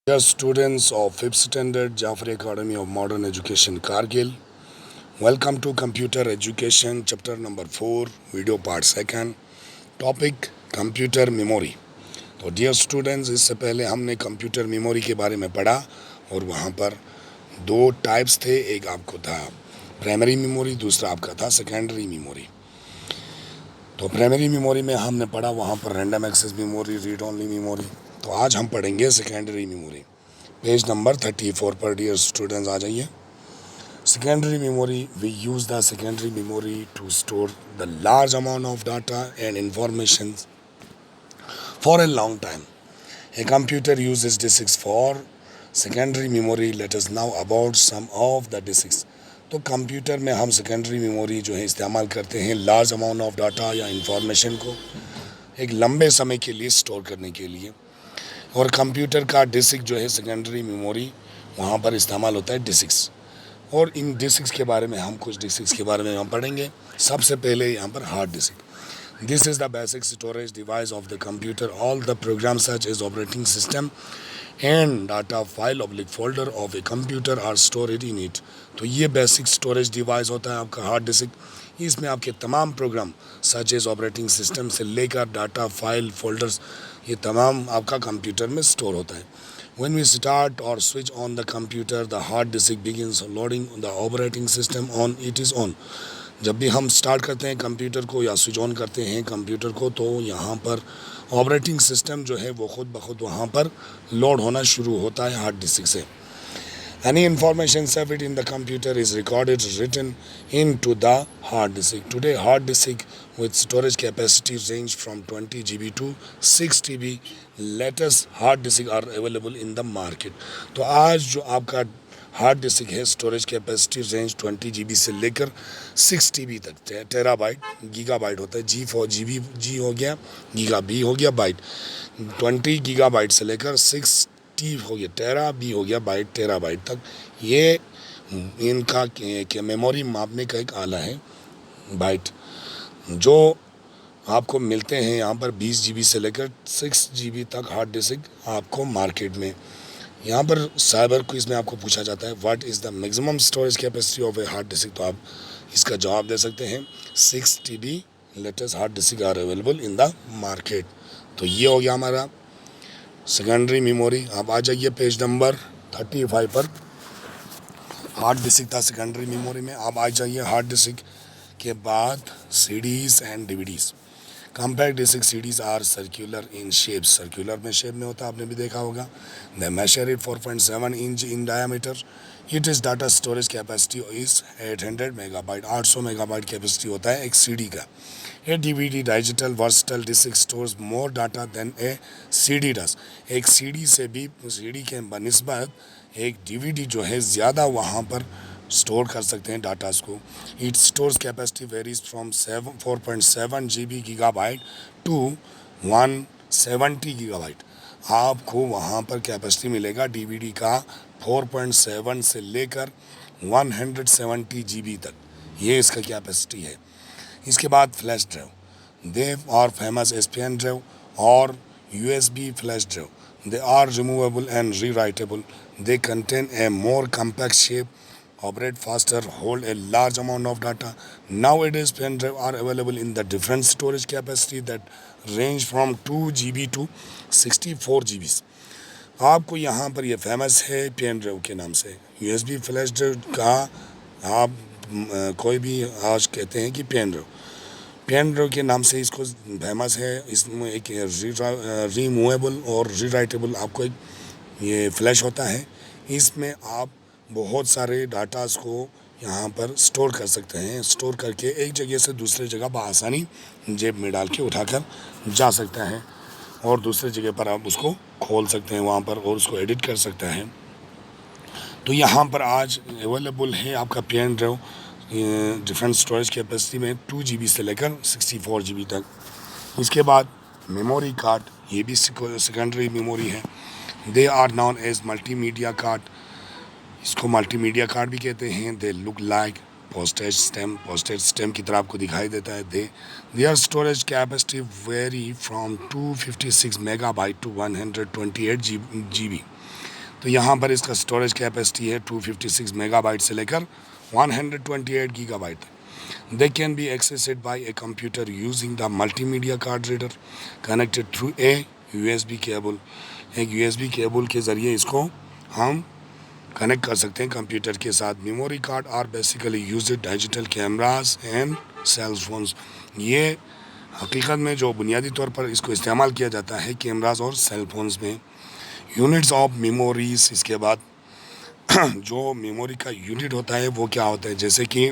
Dear students of 5th Standard Jafri Academy of Modern Education Kargil, welcome to Computer Education Chapter number 4, Video Part 2, Topic Computer Memory. तो dear students, इससे पहले हमने computer memory के बारे में पढ़ा और वहाँ पर दो टाइप्स थे। एक आपको था प्राइमरी मेमोरी, दूसरा आपका था सेकेंडरी मेमोरी। तो प्राइमरी मेमोरी में हमने पढ़ा वहाँ पर random access memory, read only memory. तो आज हम पढ़ेंगे सेकेंडरी मेमोरी। पेज नंबर 34 पर डियर स्टूडेंट्स आ जाइए। Secondary memory, we use the secondary memory to store the large amount of data and information for a long time. A computer uses disks for secondary memory. Let us now about some of the disks. तो computer में हम secondary memory जो है इस्तेमाल करते हैं large amount of data या information को एक लंबे समय के लिए स्टोर करने के लिए। और कंप्यूटर का डिस्क जो है सेकेंडरी मेमोरी, वहाँ पर इस्तेमाल होता है डिस्क्स। और इन डिस्क्स के बारे में हम कुछ डिस्क्स के बारे में हम पढ़ेंगे। सबसे पहले यहाँ पर hard disk. This is the basic storage device of the computer. All the program such as operating system and data file oblique folder of a computer are stored in it. तो ये बेसिक स्टोरेज डिवाइस होता है आपका hard disk. इसमें आपके तमाम program such as operating system से लेकर डाटा फाइल फोल्डर्स, ये तमाम आपका कंप्यूटर में स्टोर होता है। When we start or switch on the computer, the hard disk begins loading the operating system on its own. जब भी हम स्टार्ट करते हैं कंप्यूटर को या स्विच ऑन करते हैं कंप्यूटर को, तो यहाँ पर ऑपरेटिंग सिस्टम जो है वो खुद ब खुद वहाँ पर लोड होना शुरू होता है हार्ड डिस्क से। Any information saved in the computer is recorded, written into the hard disk. Today, hard disk with storage capacity range from 20 GB to 6 TB. Latest hard disk are available in the market. तो आज जो आपका hard disk है, storage capacity range 20 GB से लेकर 6 TB तक, terabyte gigabyte होता है। जी फॉर GB, जी हो गया, गीगा बी हो गया, बाइट 20 गीगाबाइट से लेकर 6 टी हो गया टेरा, बी हो गया बाइट, टेराबाइट तक। ये इनका के मेमोरी मापने का एक आला है बाइट, जो आपको मिलते हैं यहाँ पर 20 GB से लेकर 6 GB तक हार्ड डिस्क आपको मार्केट में। यहाँ पर साइबर क्विज में आपको पूछा जाता है what is the maximum storage capacity of a hard disk. तो आप इसका जवाब दे सकते हैं 6 TB latest hard disk are available in the market. तो ये हो गया हमारा सेकेंडरी मेमोरी। आप आ जाइए पेज नंबर 35 पर। हार्ड डिस्क था सेकेंडरी मेमोरी में। आप आ जाइए हार्ड डिस्क के बाद CDs and DVDs. Compact disc CDs are circular in shape, circular में शेप में होता है, आपने भी देखा होगा। The major it 4.7 inch in diameter. It is data storage capacity is 800 megabyte, 800 megabyte capacity होता है एक सीडी का। A DVD digital versatile disc stores more data than A CD does. एक सीडी से भी, सीडी के बनिस्बत एक डीवीडी जो है ज़्यादा वहाँ पर स्टोर कर सकते हैं डाटास को। It stores capacity varies from 4.7 GB gigabyte to 170 gigabyte. आपको वहाँ पर कैपेसिटी मिलेगा डीवीडी का 4.7 से लेकर 170 GB तक, ये इसका कैपेसिटी है। इसके बाद flash drive, they are famous as pen drive और USB flash drive. They are removable and rewritable. They contain a more compact shape, operate faster, hold a large amount of data. Nowadays, pen drive are available in the different storage capacity that range from 2 GB to 64 GB. आपको यहाँ पर ये famous है pen drive के नाम से। USB flash drive का आप कोई भी आज कहते हैं कि पेन ड्राइव के नाम से इसको फेमस है। इसमें एक रिमूवेबल और रीराइटेबल आपको एक ये फ्लैश होता है। इसमें आप बहुत सारे डाटास को यहाँ पर स्टोर कर सकते हैं। स्टोर करके एक जगह से दूसरे जगह बआसानी जेब में डाल के उठाकर जा सकता है और दूसरे जगह पर आप उसको खोल सकते हैं वहाँ पर और उसको एडिट कर सकता है। तो यहाँ पर आज अवेलेबल है आपका pen drive different storage capacity में 2 GB से लेकर 64 GB तक। इसके बाद मेमोरी कार्ड, ये भी सेकेंडरी मेमोरी है। They are known as multimedia card. इसको मल्टीमीडिया कार्ड भी कहते हैं। They look like postage stamp की तरह आपको दिखाई देता है। Their storage capacity vary from 256 megabyte to 128 GB। तो यहाँ पर इसका स्टोरेज कैपेसिटी है 256 मेगाबाइट से लेकर 128 गीगाबाइट तक। They can be accessed by a computer using the multimedia card reader connected through a USB cable। एक USB केबल के ज़रिए इसको हम कनेक्ट कर सकते हैं कंप्यूटर के साथ। Memory card are basically use digital cameras and cell phones. ये हकीकत में जो बुनियादी तौर पर इसको इस्तेमाल किया जाता है कैमरास और सेल फोन्स में। यूनिट्स ऑफ मेमोरीज, इसके बाद जो मेमोरी का यूनिट होता है वो क्या होता है, जैसे कि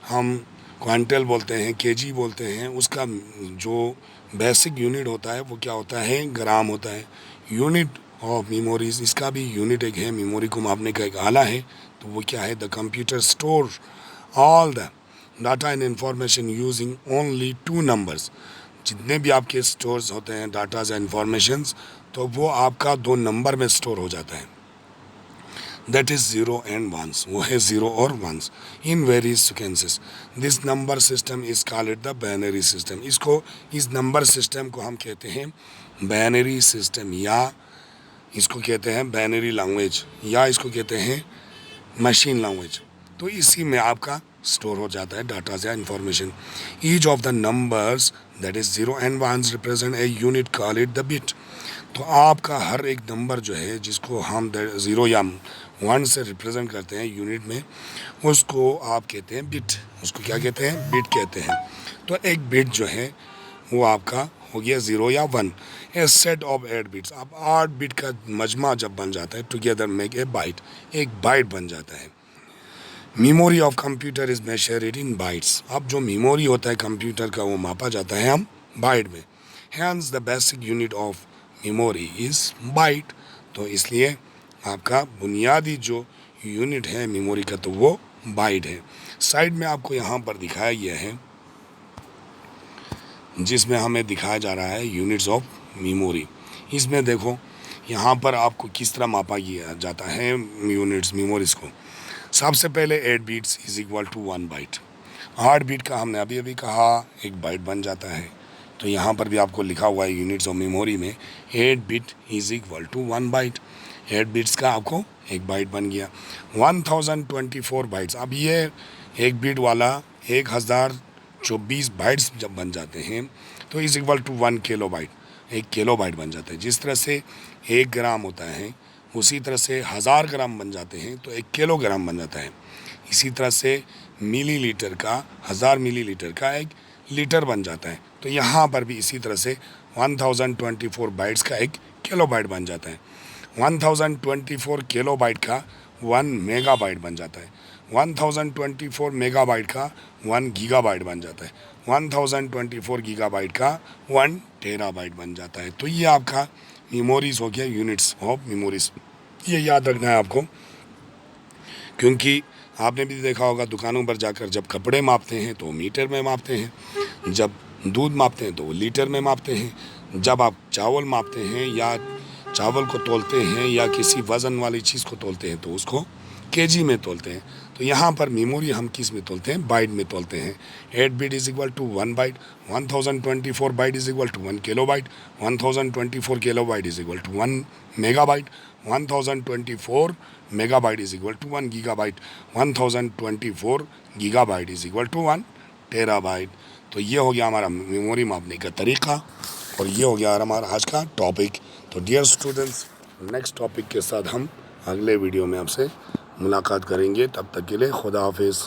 हम क्वांटल बोलते हैं, केजी बोलते हैं, उसका जो बेसिक यूनिट होता है वो क्या होता है, ग्राम होता है। यूनिट ऑफ मेमोरीज, इसका भी यूनिट एक है, मेमोरी को मापने का एक आला है, तो वो क्या है, the computer store all the data and information using only 2 numbers. जितने भी आपके स्टोर्स होते हैं डाटाज एंड इंफॉर्मेशंस, तो वो आपका 2 नंबर में स्टोर हो जाता है। दैट इज़ 0 एंड 1, वो है 0 और 1 in various sequences. This number system is called the binary system. इसको, इस नंबर सिस्टम को हम कहते हैं बाइनरी सिस्टम, या इसको कहते हैं बाइनरी लैंग्वेज, या इसको कहते हैं मशीन लैंग्वेज। तो इसी में आपका स्टोर हो जाता है डाटा या information. Each of the numbers that is 0 and 1 represent a unit called the bit. तो आपका हर एक नंबर जो है जिसको हम 0 या 1 से रिप्रेजेंट करते हैं यूनिट में, उसको आप कहते हैं बिट। उसको क्या कहते हैं, बिट कहते हैं। तो एक बिट जो है वो आपका हो गया 0 या 1। ए सेट ऑफ 8 बिट्स, अब 8 बिट का मजमा जब बन जाता है, टुगेदर मेक ए बाइट, एक बाइट बन जाता है। Memory of computer is measured in bytes. अब जो मेमोरी होता है कंप्यूटर का वो मापा जाता है हम बाइट में। Hence the basic unit of memory is byte. तो इसलिए आपका बुनियादी जो यूनिट है मेमोरी का तो वो बाइट है। साइड में आपको यहाँ पर दिखाया गया है, जिसमें हमें दिखाया जा रहा है यूनिट्स ऑफ मेमोरी। इसमें देखो यहाँ पर आपको किस तरह मापा गया जाता है यूनिट्स मेमोरीज को। सबसे पहले 8 bits is equal to 1 byte. 8 bit का हमने अभी अभी कहा एक बाइट बन जाता है, तो यहाँ पर भी आपको लिखा हुआ है यूनिट्स ऑफ मेमोरी में 8 bit is equal to 1 byte. 8 bits का आपको एक बाइट बन गया। 1024 बाइट्स, अब ये एक बिट वाला 1024 बाइट्स जब बन जाते हैं तो is equal to 1 kilobyte, 1 kilobyte बन जाता है। जिस तरह से 1 ग्राम होता है उसी तरह से 1000 ग्राम बन जाते हैं तो 1 किलोग्राम बन जाता है। इसी तरह से मिलीलीटर का, 1000 मिलीलीटर का 1 लीटर बन जाता है। तो यहाँ पर भी इसी तरह से 1024 बाइट्स का 1 किलो बाइट बन जाता है। 1024 किलो बाइट का 1 मेगाबाइट बन जाता है। 1024 मेगाबाइट का 1 गीगाबाइट बन जाता है। 1024 गीगाबाइट का 1 टेराबाइट बन जाता है। तो ये आपका मेमोरीज हो गया, यूनिट्स ऑफ मेमोरीज। ये याद रखना है आपको, क्योंकि आपने भी देखा होगा दुकानों पर जाकर जब कपड़े मापते हैं तो मीटर में मापते हैं, जब दूध मापते हैं तो वो लीटर में मापते हैं, जब आप चावल मापते हैं या चावल को तोलते हैं या किसी वज़न वाली चीज़ को तोलते हैं तो उसको केजी में तोलते हैं। तो यहाँ पर मेमोरी हम किस में तोलते हैं, बाइट में तोलते हैं। 8 bit is equal to 1 byte, 1024 byte is equal to 1 kilobyte, 1024 kilobyte is equal to 1 megabyte, 1024 megabyte is equal to 1 gigabyte, 1024 gigabyte is equal to 1 terabyte. तो ये हो गया हमारा मेमोरी मापने का तरीका, और ये हो गया हमारा आज का टॉपिक। तो डियर स्टूडेंट्स, नेक्स्ट टॉपिक के साथ हम अगले वीडियो में आपसे मुलाकात करेंगे। तब तक के लिए खुदा हाफिज़।